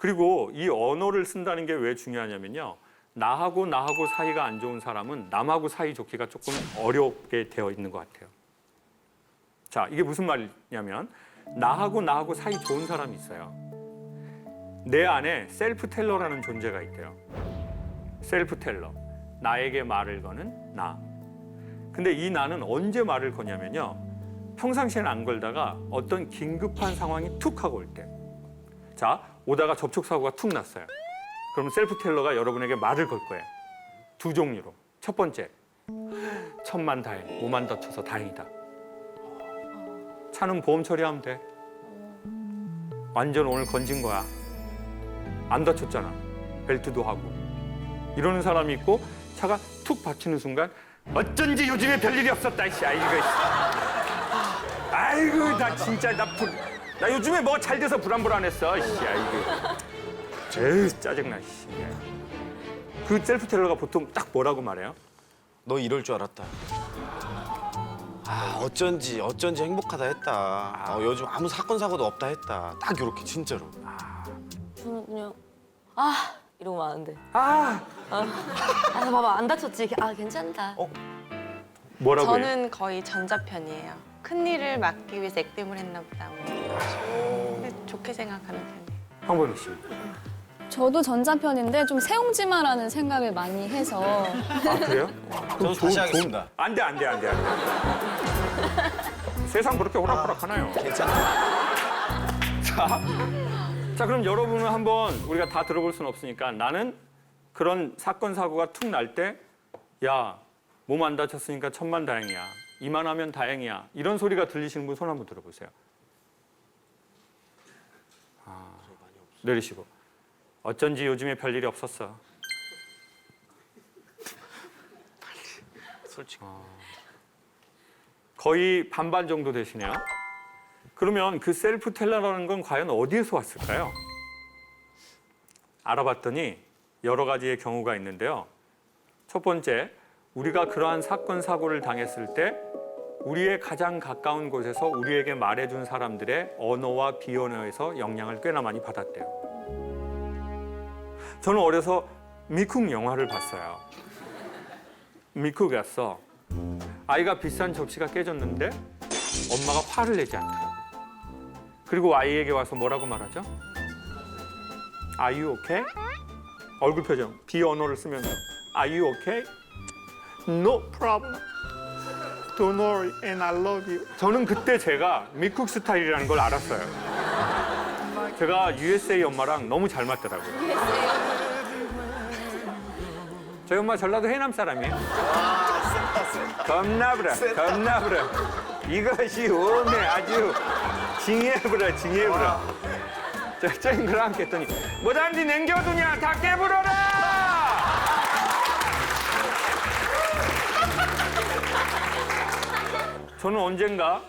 그리고 이 언어를 쓴다는 게 왜 중요하냐면요. 나하고 사이가 안 좋은 사람은 남하고 사이 좋기가 조금 어렵게 되어 있는 것 같아요. 자, 이게 무슨 말이냐면 나하고 사이 좋은 사람이 있어요. 내 안에 셀프 텔러라는 존재가 있대요. 셀프 텔러. 나에게 말을 거는 나. 근데 이 나는 언제 말을 거냐면요. 평상시에는 안 걸다가 어떤 긴급한 상황이 툭 하고 올 때. 자, 오다가 접촉사고가 툭 났어요. 그럼 셀프 텔러가 여러분에게 말을 걸 거예요. 두 종류로. 첫 번째, 천만다행, 몸 안 다쳐서 다행이다. 차는 보험 처리하면 돼. 완전 오늘 건진 거야. 안 다쳤잖아. 벨트도 하고. 이러는 사람이 있고 차가 툭 박히는 순간 어쩐지 요즘에 별일이 없었다. 이씨. 아이고 나 진짜 나 요즘에 뭐가 잘 돼서 불안했어. 이씨. 에이 짜증나. 이씨. 그 셀프 텔러가 보통 딱 뭐라고 말해요? 너 이럴 줄 알았다. 어쩐지 행복하다 했다. 요즘 아무 사건 사고도 없다 했다. 딱 이렇게 진짜로. 저는 그냥 이러고 마는데. 아 봐봐 안 다쳤지. 괜찮다. 뭐라고 해요? 저는 거의 전자편이에요. 큰일을 막기 위해서 액땜을 했나 보다. 근데 좋게 생각하는 편이에요. 황보영 씨. 저도 전자편인데 좀 세옹지마라는 생각을 많이 해서 아 그래요? 저도 다시 하겠습니다. 안 돼. 세상 그렇게 호락호락하나요? 괜찮아. 자, 그럼 여러분은 한번 우리가 다 들어볼 수는 없으니까 나는 그런 사건 사고가 툭 날 때 야, 몸 안 다쳤으니까 천만다행이야. 이만하면 다행이야. 이런 소리가 들리시는 분 손 한번 들어보세요. 내리시고. 어쩐지 요즘에 별일이 없었어. 솔직히. 거의 반반 정도 되시네요. 그러면 그 셀프 텔러라는 건 과연 어디에서 왔을까요? 알아봤더니 여러 가지의 경우가 있는데요. 첫 번째, 우리가 그러한 사건, 사고를 당했을 때 우리의 가장 가까운 곳에서 우리에게 말해준 사람들의 언어와 비언어에서 영향을 꽤나 많이 받았대요. 저는 어려서 미국 영화를 봤어요. 미국 갔어. 아이가 비싼 접시가 깨졌는데 엄마가 화를 내지 않더라고요. 그리고 아이에게 와서 뭐라고 말하죠? Are you okay? 얼굴 표정, 비언어를 쓰면서 Are you okay? No problem. Don't worry and I love you. 저는 그때 제가 미국 스타일이라는 걸 알았어요. 제가 USA 엄마랑 너무 잘 맞더라고요. 저희 엄마 전라도 해남 사람이에요. 겁나부라. 이것이 오네 아주 징해부라. 저인 그랑 했더니 뭐단지 냉겨두냐 다 깨부러라. 저는 언젠가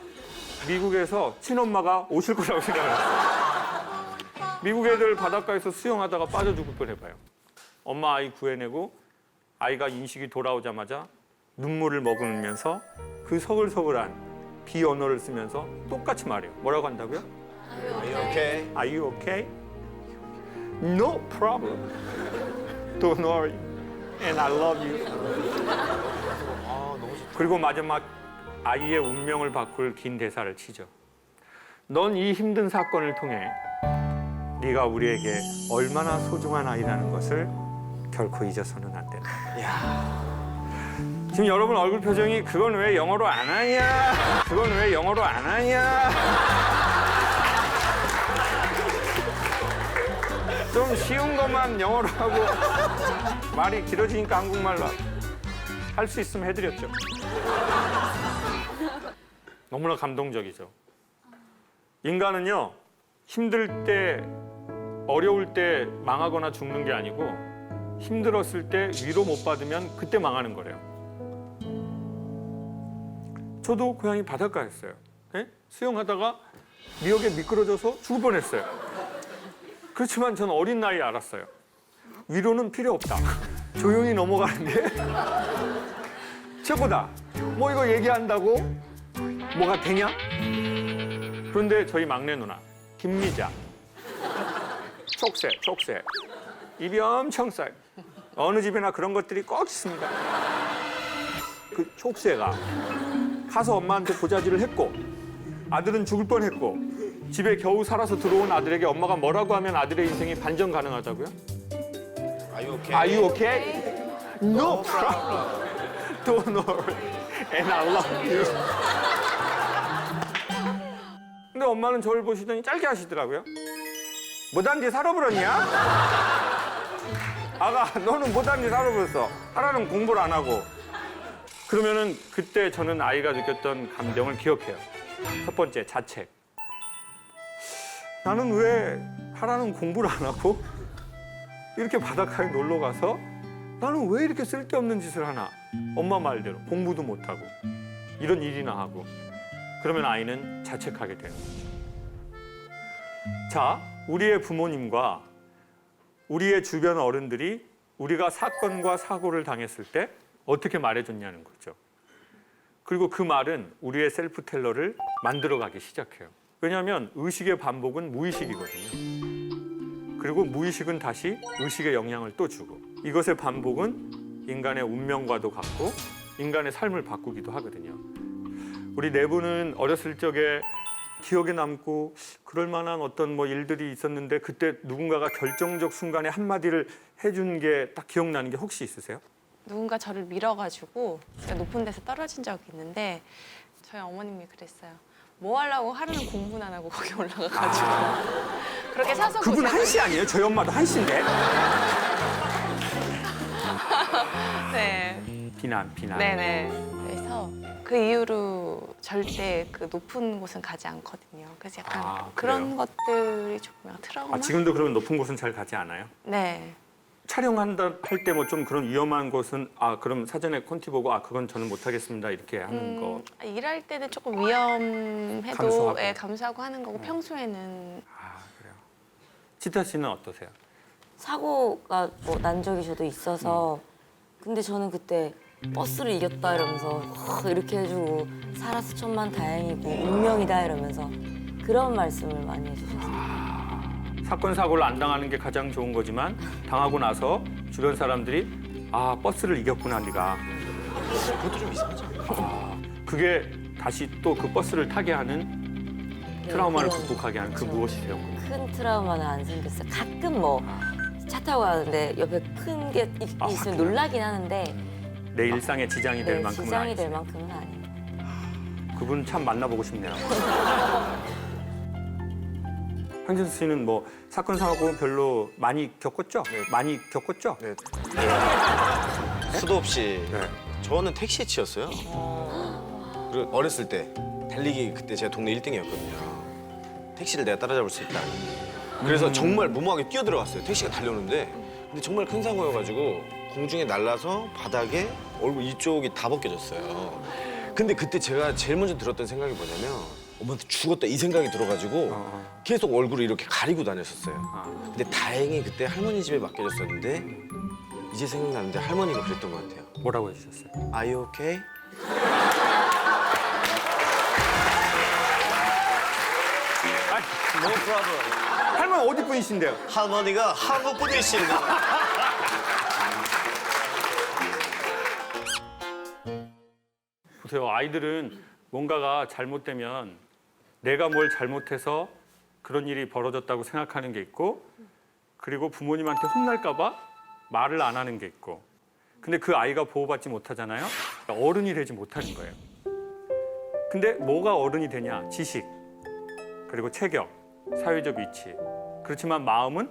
미국에서 친엄마가 오실 거라고 생각을 했어요. 미국 애들 바닷가에서 수영하다가 빠져 죽을 뻔해봐요. 엄마 아이 구해내고 아이가 인식이 돌아오자마자 눈물을 머금으면서 그 서글서글한 비언어를 쓰면서 똑같이 말해요. 뭐라고 한다고요? 오케이. Are you okay? No problem. Don't worry. And I love you. 그리고 마지막 아이의 운명을 바꿀 긴 대사를 치죠. 넌 이 힘든 사건을 통해 네가 우리에게 얼마나 소중한 아이라는 것을 결코 잊어서는 안 된다. 지금 여러분 얼굴 표정이 그건 왜 영어로 안 하냐? 좀 쉬운 것만 영어로 하고 말이 길어지니까 한국말로 할 수 있으면 해드렸죠. 너무나 감동적이죠. 인간은요, 힘들 때, 어려울 때 망하거나 죽는 게 아니고 힘들었을 때 위로 못 받으면 그때 망하는 거래요. 저도 고향이 바닷가였어요. 네? 수영하다가 미역에 미끄러져서 죽을 뻔했어요. 그렇지만 저는 어린 나이에 알았어요. 위로는 필요 없다. 조용히 넘어가는 게 최고다. 뭐 이거 얘기한다고 뭐가 되냐? 그런데 저희 막내 누나 김미자 촉새. 입이 엄청 싸요. 어느 집에나 그런 것들이 꼭 있습니다. 그 촉새가 가서 엄마한테 고자질을 했고 아들은 죽을 뻔했고 집에 겨우 살아서 들어온 아들에게 엄마가 뭐라고 하면 아들의 인생이 반전 가능하다고요? Are you okay? No problem. Don't worry. And I love you. 근데 엄마는 저를 보시더니 짧게 하시더라고요. 못한지 살아버렸냐? 아가, 너는 못한지 살아버렸어. 하라는 공부를 안 하고. 그러면은 그때 저는 아이가 느꼈던 감정을 기억해요. 첫 번째, 자책. 나는 왜 하라는 공부를 안 하고 이렇게 바닷가에 놀러 가서 나는 왜 이렇게 쓸데없는 짓을 하나? 엄마 말대로 공부도 못하고 이런 일이나 하고 그러면 아이는 자책하게 되는 거죠. 자, 우리의 부모님과 우리의 주변 어른들이 우리가 사건과 사고를 당했을 때 어떻게 말해줬냐는 거죠. 그리고 그 말은 우리의 셀프텔러를 만들어가기 시작해요. 왜냐하면 의식의 반복은 무의식이거든요. 그리고 무의식은 다시 의식의 영향을 또 주고 이것의 반복은 인간의 운명과도 같고 인간의 삶을 바꾸기도 하거든요. 우리 네 분은 어렸을 적에 기억에 남고 그럴 만한 어떤 뭐 일들이 있었는데 그때 누군가가 결정적 순간에 한마디를 해준 게 딱 기억나는 게 혹시 있으세요? 누군가 저를 밀어가지고 제가 높은 데서 떨어진 적이 있는데 저희 어머님이 그랬어요. 뭐 하려고 하루는 공부는 안 하고 거기 올라가가지고 그렇게 사서 그분 한씨 아니에요? 저희 엄마도 한씨인데. 네. 비난. 네네. 그래서 그 이후로 절대 그 높은 곳은 가지 않거든요. 그래서 약간 아, 그런 것들이 조금 트라우마? 아, 지금도 그러면 높은 곳은 잘 가지 않아요? 네. 촬영한다 할 때 뭐 좀 그런 위험한 곳은 그럼 사전에 콘티 보고 그건 저는 못하겠습니다 이렇게 하는 거. 일할 때는 조금 위험해도 감수하고. 감수하고 하는 거고 평소에는 그래요. 치타 씨는 어떠세요? 사고가 뭐 난 적이 저도 있어서 근데 저는 그때 버스를 이겼다 이러면서 이렇게 해주고 살아서 천만 다행이고 운명이다 이러면서 그런 말씀을 많이 해주셨어요. 사건 사고를 안 당하는 게 가장 좋은 거지만 당하고 나서 주변 사람들이 버스를 이겼구나 네가. 그것도 좀 이상하죠. 그게 다시 또 그 버스를 타게 하는 트라우마를 그런- 극복하게 하는 그 그렇죠. 무엇이세요? 큰 트라우마는 안 생겼어요. 가끔 뭐 차 타고 가는데 옆에 큰 게 있으면 놀라긴 하는데 내 일상에 지장이 될 네, 만큼은 지장이 아니지. 될 만큼은 아니에요. 그분 참 만나보고 싶네요. 황진수 씨는 뭐 사건 사고 별로 많이 겪었죠? 많이 겪었죠? 네. 수도 없이 네. 저는 택시에 치였어요. 그리고 어렸을 때 달리기 그때 제가 동네 1등이었거든요. 택시를 내가 따라잡을 수 있다. 그래서 정말 무모하게 뛰어들어갔어요. 택시가 달려오는데 근데 정말 큰 사고여가지고 공중에 날라서 바닥에 얼굴 이쪽이 다 벗겨졌어요. 근데 그때 제가 제일 먼저 들었던 생각이 뭐냐면 엄마한테 죽었다 이 생각이 들어가지고 계속 얼굴을 이렇게 가리고 다녔었어요. 근데 다행히 그때 할머니 집에 맡겨졌었는데 이제 생각나는데 할머니가 그랬던 것 같아요. 뭐라고 해주셨어요? Are you okay? No problem. 할머니 어디 분이신데요? 할머니가 한국 분이십니다. 보세요. 아이들은 뭔가가 잘못되면 내가 뭘 잘못해서 그런 일이 벌어졌다고 생각하는 게 있고 그리고 부모님한테 혼날까 봐 말을 안 하는 게 있고 근데 그 아이가 보호받지 못하잖아요. 그러니까 어른이 되지 못하는 거예요. 근데 뭐가 어른이 되냐? 지식, 그리고 체격, 사회적 위치. 그렇지만 마음은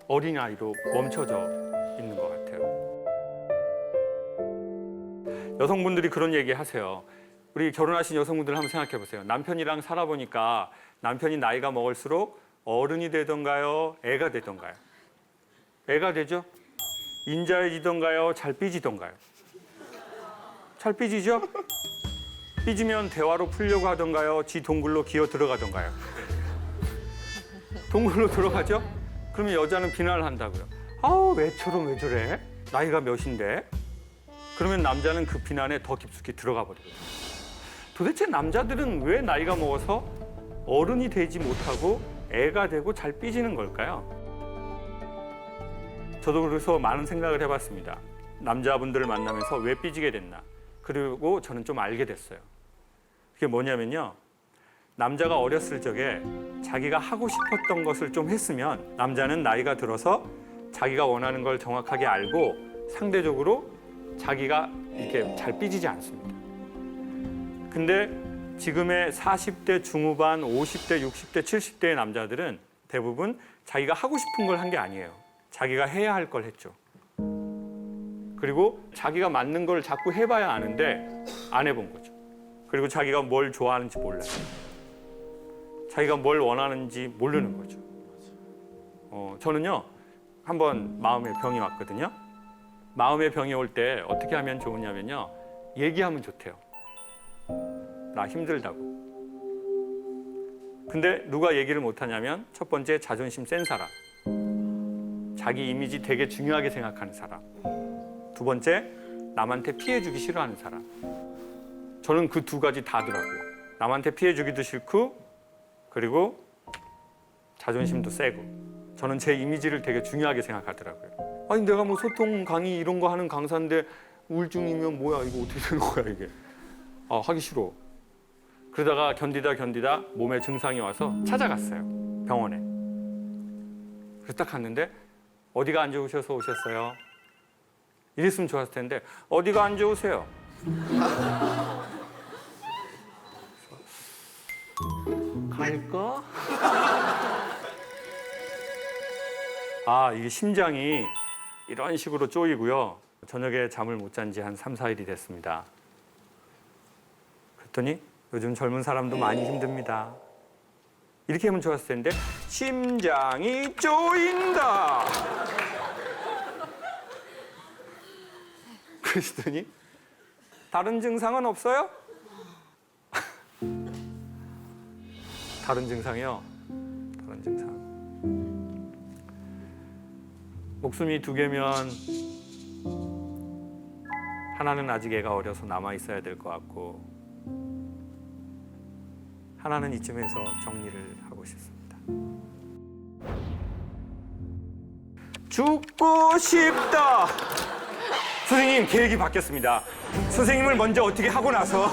어린아이로 멈춰져 있는 것 같아요. 여성분들이 그런 얘기 하세요. 우리 결혼하신 여성분들 한번 생각해 보세요. 남편이랑 살아보니까 남편이 나이가 먹을수록 어른이 되던가요? 애가 되던가요? 애가 되죠? 인자해지던가요? 잘 삐지던가요? 잘 삐지죠? 삐지면 대화로 풀려고 하던가요? 지 동굴로 기어 들어가던가요? 동굴로 들어가죠? 그러면 여자는 비난을 한다고요. 왜처럼 왜 저래? 나이가 몇인데? 그러면 남자는 그 비난에 더 깊숙이 들어가 버리거든요. 도대체 남자들은 왜 나이가 먹어서 어른이 되지 못하고 애가 되고 잘 삐지는 걸까요? 저도 그래서 많은 생각을 해봤습니다. 남자분들을 만나면서 왜 삐지게 됐나. 그리고 저는 좀 알게 됐어요. 그게 뭐냐면요. 남자가 어렸을 적에 자기가 하고 싶었던 것을 좀 했으면 남자는 나이가 들어서 자기가 원하는 걸 정확하게 알고 상대적으로 자기가 이렇게 잘 삐지지 않습니다. 근데 지금의 40대 중후반, 50대, 60대, 70대의 남자들은 대부분 자기가 하고 싶은 걸 한 게 아니에요. 자기가 해야 할 걸 했죠. 그리고 자기가 맞는 걸 자꾸 해봐야 아는데 안 해본 거죠. 그리고 자기가 뭘 좋아하는지 몰라요. 자기가 뭘 원하는지 모르는 거죠. 저는요, 한번 마음의 병이 왔거든요. 마음의 병이 올 때 어떻게 하면 좋으냐면요. 얘기하면 좋대요. 나 힘들다고. 근데 누가 얘기를 못하냐면 첫 번째 자존심 센 사람. 자기 이미지 되게 중요하게 생각하는 사람. 두 번째 남한테 피해 주기 싫어하는 사람. 저는 그 두 가지 다더라고요. 남한테 피해 주기도 싫고 그리고 자존심도 세고. 저는 제 이미지를 되게 중요하게 생각하더라고요. 아니 내가 뭐 소통 강의 이런 거 하는 강사인데 우울증이면 뭐야 이거 어떻게 되는 거야 이게. 하기 싫어. 그러다가 견디다 몸에 증상이 와서 찾아갔어요. 병원에. 그래서 딱 갔는데 어디가 안 좋으셔서 오셨어요? 이랬으면 좋았을 텐데 어디가 안 좋으세요? 갈까? 이게 심장이 이런 식으로 쪼이고요. 저녁에 잠을 못 잔 지 한 3, 4일이 됐습니다. 그랬더니 요즘 젊은 사람도 많이 힘듭니다. 이렇게 하면 좋았을 텐데 심장이 쪼인다. 그러시더니 다른 증상은 없어요? 다른 증상이요? 다른 증상. 목숨이 두 개면 하나는 아직 애가 어려서 남아 있어야 될 것 같고 하나는 이쯤에서 정리를 하고 싶습니다. 죽고 싶다. 선생님 계획이 바뀌었습니다. 선생님을 먼저 어떻게 하고 나서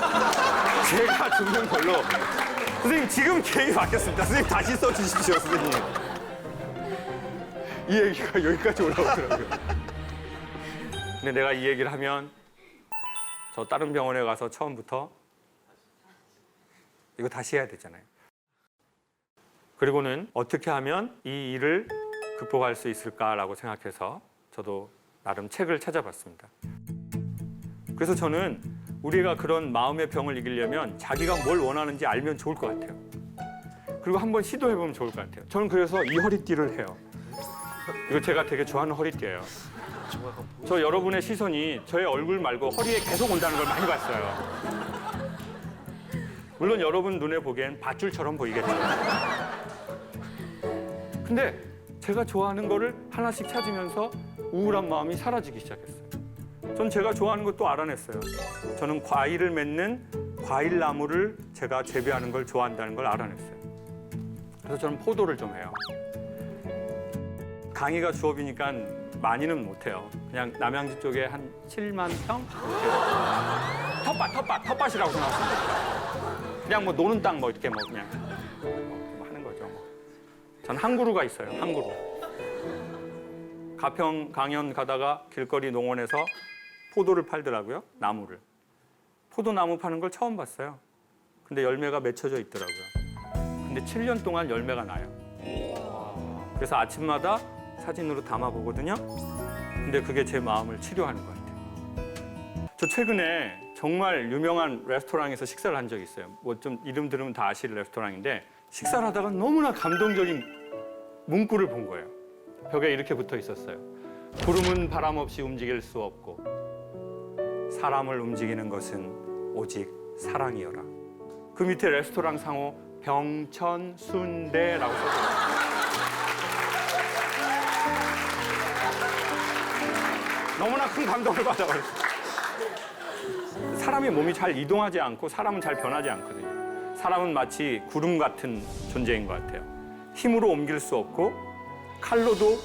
제가 죽는 걸로. 선생님 지금 계획이 바뀌었습니다. 선생님 다시 써주십시오. 선생님. 이 얘기가 여기까지 올라오더라고요. 근데 내가 이 얘기를 하면 저 다른 병원에 가서 처음부터 이거 다시 해야 되잖아요. 그리고는 어떻게 하면 이 일을 극복할 수 있을까라고 생각해서 저도 나름 책을 찾아봤습니다. 그래서 저는 우리가 그런 마음의 병을 이기려면 자기가 뭘 원하는지 알면 좋을 것 같아요. 그리고 한번 시도해보면 좋을 것 같아요. 저는 그래서 이 허리띠를 해요. 이거 제가 되게 좋아하는 허리띠예요. 저 여러분의 시선이 저의 얼굴 말고 허리에 계속 온다는 걸 많이 봤어요. 물론 여러분 눈에 보기엔 밧줄처럼 보이겠죠. 근데 제가 좋아하는 거를 하나씩 찾으면서 우울한 마음이 사라지기 시작했어요. 전 제가 좋아하는 것도 알아냈어요. 저는 과일을 맺는 과일나무를 제가 재배하는 걸 좋아한다는 걸 알아냈어요. 그래서 저는 포도를 좀 해요. 강의가 주업이니까 많이는 못해요. 그냥 남양주 쪽에 한 7만 평? 텃밭이라고 생각하시면 그냥 뭐 노는 땅 뭐 이렇게 뭐 그냥 뭐 하는 거죠. 전 한 그루가 있어요. 한 그루. 가평 강연 가다가 길거리 농원에서 포도를 팔더라고요. 나무를. 포도나무 파는 걸 처음 봤어요. 근데 열매가 맺혀져 있더라고요. 근데 7년 동안 열매가 나요. 그래서 아침마다 사진으로 담아보거든요. 근데 그게 제 마음을 치료하는 것 같아요. 저 최근에 정말 유명한 레스토랑에서 식사를 한 적이 있어요. 뭐 좀 이름 들으면 다 아실 레스토랑인데 식사를 하다가 너무나 감동적인 문구를 본 거예요. 벽에 이렇게 붙어 있었어요. 구름은 바람 없이 움직일 수 없고 사람을 움직이는 것은 오직 사랑이여라. 그 밑에 레스토랑 상호 병천순대라고 써있어요. 너무나 큰 감동을 받아버렸어요. 사람의 몸이 잘 이동하지 않고 사람은 잘 변하지 않거든요. 사람은 마치 구름 같은 존재인 것 같아요. 힘으로 옮길 수 없고 칼로도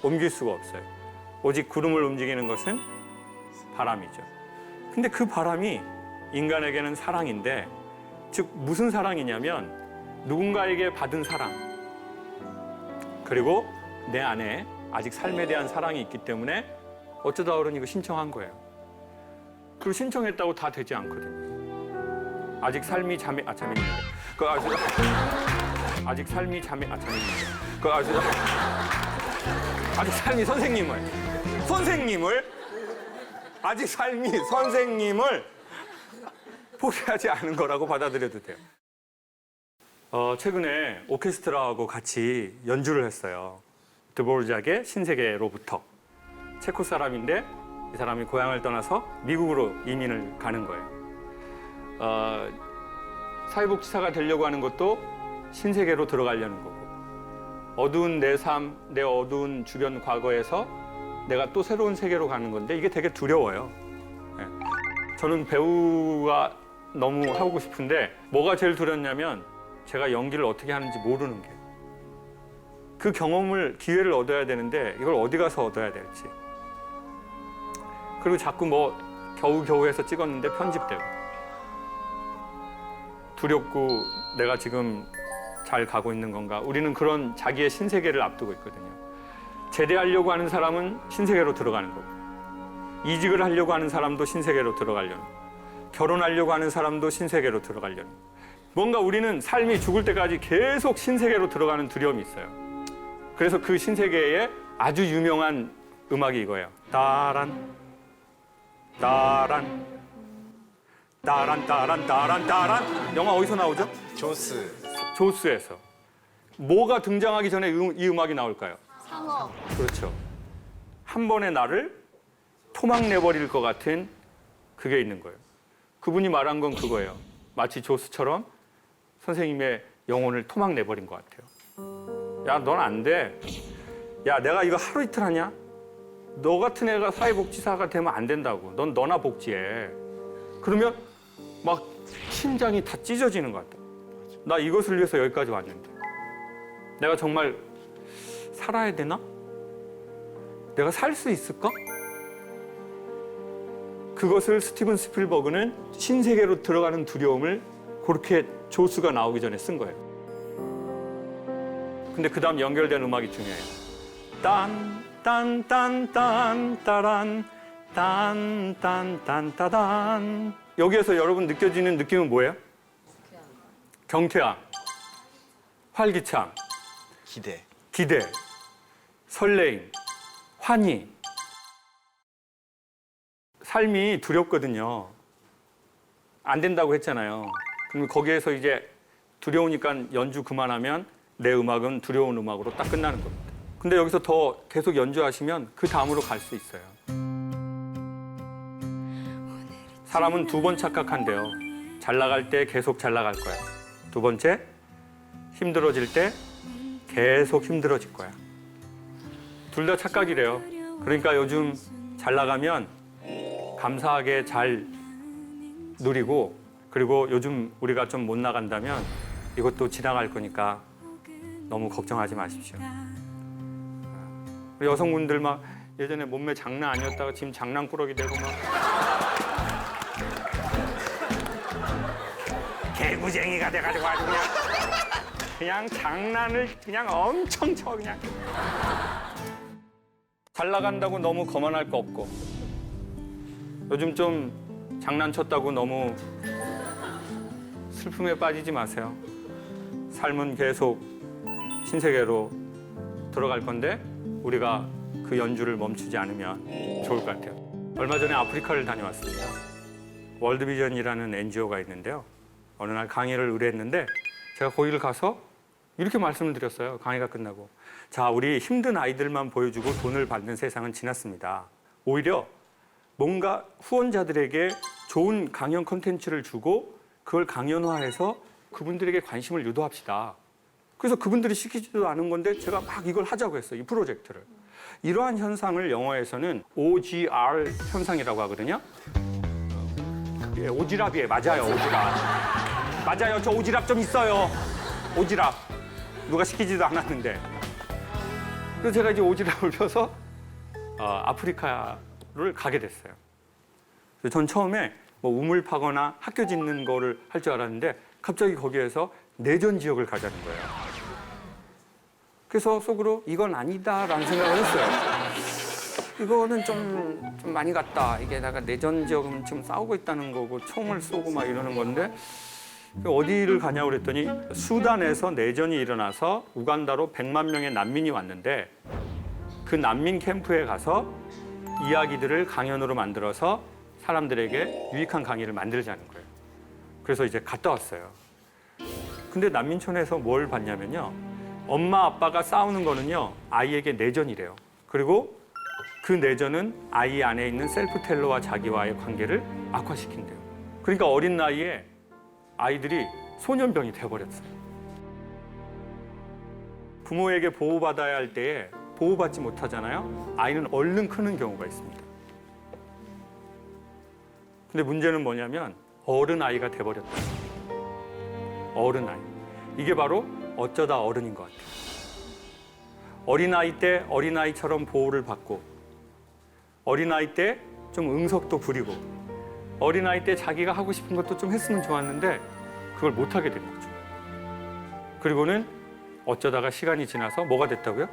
옮길 수가 없어요. 오직 구름을 움직이는 것은 바람이죠. 근데 그 바람이 인간에게는 사랑인데, 즉 무슨 사랑이냐면 누군가에게 받은 사랑, 그리고 내 안에 아직 삶에 대한 사랑이 있기 때문에 어쩌다 그러니 이거 신청한 거예요. 그리고 신청했다고 다 되지 않거든요. 아직 삶이 잠입니다. 아직 삶이 잠입니다. 아직 삶이 선생님을 아직 삶이 선생님을 포기하지 않은 거라고 받아들여도 돼요. 최근에 오케스트라하고 같이 연주를 했어요. 드보르작의 신세계로부터. 체코 사람인데 이 사람이 고향을 떠나서 미국으로 이민을 가는 거예요. 사회복지사가 되려고 하는 것도 신세계로 들어가려는 거고, 어두운 내 삶, 내 어두운 주변 과거에서 내가 또 새로운 세계로 가는 건데 이게 되게 두려워요. 네. 저는 배우가 너무 하고 싶은데 뭐가 제일 두렵냐면 제가 연기를 어떻게 하는지 모르는 게. 그 경험을, 기회를 얻어야 되는데 이걸 어디 가서 얻어야 될지. 그리고 자꾸 뭐 겨우겨우 해서 찍었는데 편집되고. 두렵고 내가 지금 잘 가고 있는 건가. 우리는 그런 자기의 신세계를 앞두고 있거든요. 제대하려고 하는 사람은 신세계로 들어가는 거고, 이직을 하려고 하는 사람도 신세계로 들어가려는 거고, 결혼하려고 하는 사람도 신세계로 들어가려는 거고. 뭔가 우리는 삶이 죽을 때까지 계속 신세계로 들어가는 두려움이 있어요. 그래서 그 신세계에 아주 유명한 음악이 이거예요. 따란 따란 따란 따란 따란 따란. 영화 어디서 나오죠? 조스에서. 뭐가 등장하기 전에 이 음악이 나올까요? 상어. 그렇죠. 한 번에 나를 토막 내버릴 것 같은 그게 있는 거예요. 그분이 말한 건 그거예요. 마치 조스처럼 선생님의 영혼을 토막 내버린 것 같아요. 야, 넌 안 돼. 야, 내가 이거 하루 이틀 하냐? 너 같은 애가 사회복지사가 되면 안 된다고. 넌 너나 복지해. 그러면 막 심장이 다 찢어지는 것 같다. 나 이것을 위해서 여기까지 왔는데 내가 정말 살아야 되나? 내가 살 수 있을까? 그것을 스티븐 스필버그는 신세계로 들어가는 두려움을 그렇게 조스가 나오기 전에 쓴 거예요. 근데 그 다음 연결된 음악이 중요해요. 딴, 딴, 딴, 딴, 따란, 딴, 딴, 딴, 따단. 여기에서 여러분 느껴지는 느낌은 뭐예요? 경쾌함, 활기참, 기대, 설레임, 환희. 삶이 두렵거든요. 안 된다고 했잖아요. 그럼 거기에서 이제 두려우니까 연주 그만하면 내 음악은 두려운 음악으로 딱 끝나는 겁니다. 근데 여기서 더 계속 연주하시면 그 다음으로 갈 수 있어요. 사람은 두 번 착각한대요. 잘 나갈 때 계속 잘 나갈 거야. 두 번째, 힘들어질 때 계속 힘들어질 거야. 둘 다 착각이래요. 그러니까 요즘 잘 나가면 감사하게 잘 누리고, 그리고 요즘 우리가 좀 못 나간다면 이것도 지나갈 거니까 너무 걱정하지 마십시오. 우리 여성분들 막 예전에 몸매 장난 아니었다가 지금 장난꾸러기 되고 막 개구쟁이가 돼가지고 아주 그냥 장난을 그냥 엄청 쳐. 그냥 잘 나간다고 너무 거만할 거 없고, 요즘 좀 장난쳤다고 너무 슬픔에 빠지지 마세요. 삶은 계속 신세계로 들어갈 건데 우리가 그 연주를 멈추지 않으면 좋을 것 같아요. 얼마 전에 아프리카를 다녀왔습니다. 월드비전이라는 NGO가 있는데요. 어느 날 강의를 의뢰했는데 제가 거기를 가서 이렇게 말씀을 드렸어요. 강의가 끝나고. 자, 우리 힘든 아이들만 보여주고 돈을 받는 세상은 지났습니다. 오히려 뭔가 후원자들에게 좋은 강연 콘텐츠를 주고 그걸 강연화해서 그분들에게 관심을 유도합시다. 그래서 그분들이 시키지도 않은 건데 제가 막 이걸 하자고 했어요. 이 프로젝트를. 이러한 현상을 영어에서는 OGR 현상이라고 하거든요. 예, 오지랖이에요. 맞아요. 오지랖. 맞아요. 저 오지랖 좀 있어요. 오지랖. 누가 시키지도 않았는데. 그래서 제가 이제 오지랖을 펴서 아프리카를 가게 됐어요. 그래서 전 처음에 뭐 우물 파거나 학교 짓는 거를 할 줄 알았는데 갑자기 거기에서 내전 지역을 가자는 거예요. 그래서 속으로 이건 아니다라는 생각을 했어요. 이거는 좀 많이 갔다. 이게 내가 내전 지역은 지금 싸우고 있다는 거고 총을 쏘고 막 이러는 건데 어디를 가냐고 그랬더니 수단에서 내전이 일어나서 우간다로 100만 명의 난민이 왔는데 그 난민 캠프에 가서 이야기들을 강연으로 만들어서 사람들에게 유익한 강의를 만들자는 거예요. 그래서 이제 갔다 왔어요. 근데 난민촌에서 뭘 봤냐면요. 엄마 아빠가 싸우는 거는요. 아이에게 내전이래요. 그리고 그 내전은 아이 안에 있는 셀프텔러와 자기와의 관계를 악화시킨대요. 그러니까 어린 나이에 아이들이 소년병이 돼버렸어요. 부모에게 보호받아야 할 때에 보호받지 못하잖아요. 아이는 얼른 크는 경우가 있습니다. 근데 문제는 뭐냐면 어른 아이가 돼버렸다. 어른 아이. 이게 바로 어쩌다 어른인 것 같아요. 어린아이 때 어린아이처럼 보호를 받고 어린아이 때 좀 응석도 부리고 어린아이 때 자기가 하고 싶은 것도 좀 했으면 좋았는데 그걸 못하게 된 거죠. 그리고는 어쩌다가 시간이 지나서 뭐가 됐다고요?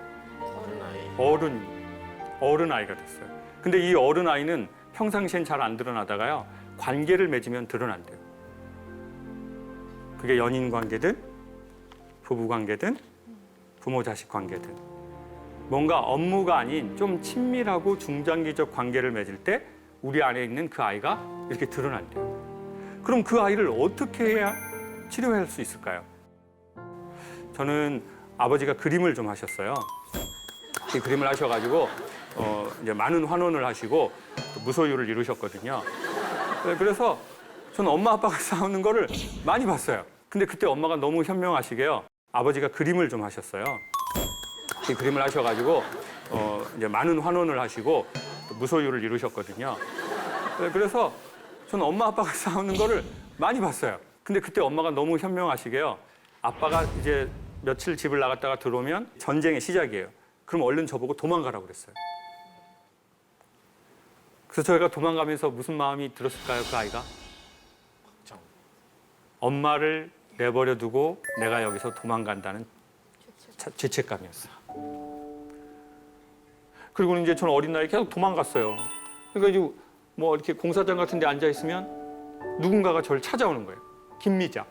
어른아이가 됐어요. 근데 이 어른아이는 평상시엔 잘 안 드러나다가요. 관계를 맺으면 드러난대요. 그게 연인 관계든 부부 관계든 부모 자식 관계든 뭔가 업무가 아닌 좀 친밀하고 중장기적 관계를 맺을 때 우리 안에 있는 그 아이가 이렇게 드러난대요. 그럼 그 아이를 어떻게 해야 치료할 수 있을까요? 저는 아버지가 그림을 좀 하셨어요. 이 그림을 하셔가지고 이제 많은 환원을 하시고 무소유를 이루셨거든요. 그래서 저는 엄마 아빠가 싸우는 거를 많이 봤어요. 근데 그때 엄마가 너무 현명하시게요. 아버지가 그림을 좀 하셨어요. 이 그림을 하셔가지고 이제 많은 환원을 하시고 무소유를 이루셨거든요. 그래서 저는 엄마 아빠가 싸우는 거를 많이 봤어요. 근데 그때 엄마가 너무 현명하시게요. 아빠가 이제 며칠 집을 나갔다가 들어오면 전쟁의 시작이에요. 그럼 얼른 저보고 도망가라고 그랬어요. 그래서 저희가 도망가면서 무슨 마음이 들었을까요, 그 아이가? 엄마를 내버려 두고 내가 여기서 도망간다는 죄책감이었어요. 그리고 이제 저는 어린 나이에 계속 도망갔어요. 그러니까 이제 뭐 이렇게 공사장 같은 데 앉아 있으면 누군가가 저를 찾아오는 거예요. 김미자.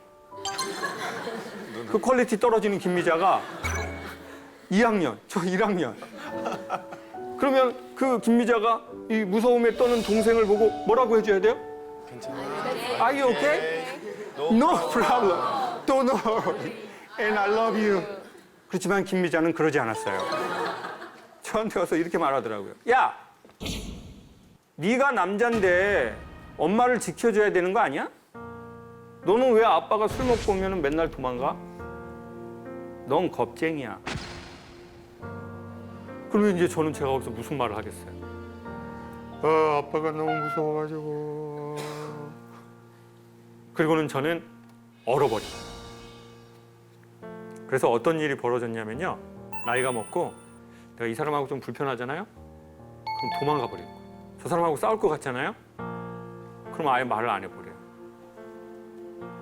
그 퀄리티 떨어지는 김미자가 2학년, 저 1학년. 그러면 그 김미자가 이 무서움에 떠는 동생을 보고 뭐라고 해줘야 돼요? 괜찮아요. Are you okay? No problem. Don't worry. And I love you. 그렇지만 김미자는 그러지 않았어요. 저한테 와서 이렇게 말하더라고요. 야, 네가 남잔데 엄마를 지켜줘야 되는 거 아니야? 너는 왜 아빠가 술 먹고 오면 맨날 도망가? 넌 겁쟁이야. 그러면 이제 저는 제가 거기서 무슨 말을 하겠어요? 아빠가 너무 무서워가지고. 그리고는 저는 얼어버려요. 그래서 어떤 일이 벌어졌냐면요. 나이가 먹고 내가 이 사람하고 좀 불편하잖아요? 그럼 도망가 버리고. 저 사람하고 싸울 것 같잖아요? 그럼 아예 말을 안 해버려요.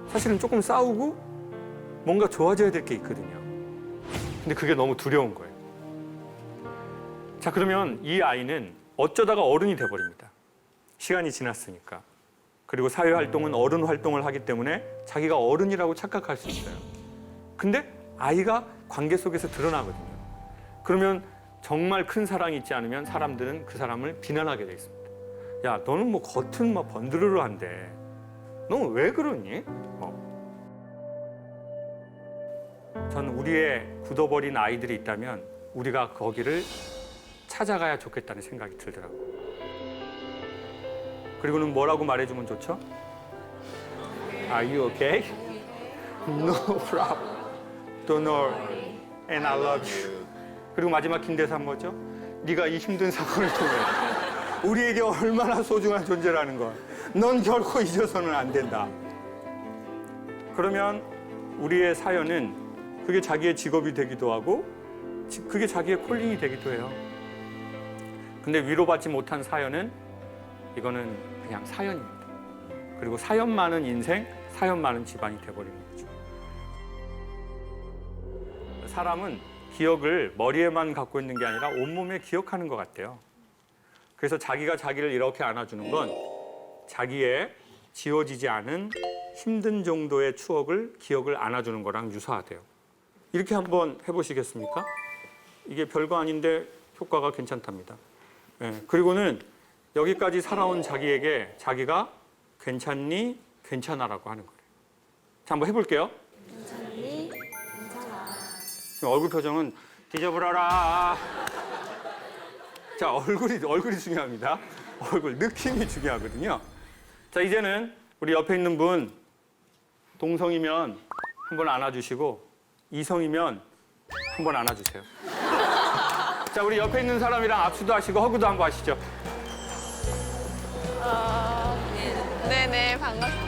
사실은 조금 싸우고 뭔가 좋아져야 될 게 있거든요. 근데 그게 너무 두려운 거예요. 자, 그러면 이 아이는 어쩌다가 어른이 돼버립니다. 시간이 지났으니까. 그리고 사회활동은 어른 활동을 하기 때문에 자기가 어른이라고 착각할 수 있어요. 근데 아이가 관계 속에서 드러나거든요. 그러면 정말 큰 사랑이 있지 않으면 사람들은 그 사람을 비난하게 돼 있습니다. 야, 너는 뭐 겉은 막 번드르르한데 너는 왜 그러니? 저는 우리의 굳어버린 아이들이 있다면 우리가 거기를 찾아가야 좋겠다는 생각이 들더라고요. 그리고는 뭐라고 말해주면 좋죠? Are you okay? No problem. Don't worry. And I love you. 그리고 마지막 긴 대사는 뭐죠? 네가 이 힘든 상황을 통해 우리에게 얼마나 소중한 존재라는 걸 넌 결코 잊어서는 안 된다. 그러면 우리의 사연은 그게 자기의 직업이 되기도 하고 그게 자기의 콜링이 되기도 해요. 근데 위로받지 못한 사연은 이거는 그냥 사연입니다. 그리고 사연 많은 인생, 사연 많은 집안이 돼버리는 거죠. 사람은 기억을 머리에만 갖고 있는 게 아니라 온몸에 기억하는 것 같아요. 그래서 자기가 자기를 이렇게 안아주는 건 자기의 지워지지 않은 힘든 정도의 추억을, 기억을 안아주는 거랑 유사하대요. 이렇게 한번 해보시겠습니까? 이게 별거 아닌데 효과가 괜찮답니다. 예, 그리고는 여기까지 살아온 자기에게 자기가 괜찮니? 괜찮아라고 하는 거예요. 자, 한번 해볼게요. 괜찮니? 괜찮아. 지금 얼굴 표정은 뒤져버려라. 자, 얼굴이 중요합니다. 얼굴 느낌이 중요하거든요. 자, 이제는 우리 옆에 있는 분 동성이면 한번 안아주시고 이성이면 한번 안아주세요. 자, 우리 옆에 있는 사람이랑 압수도 하시고 허그도 한번 하시죠. 네네, 반갑습니다.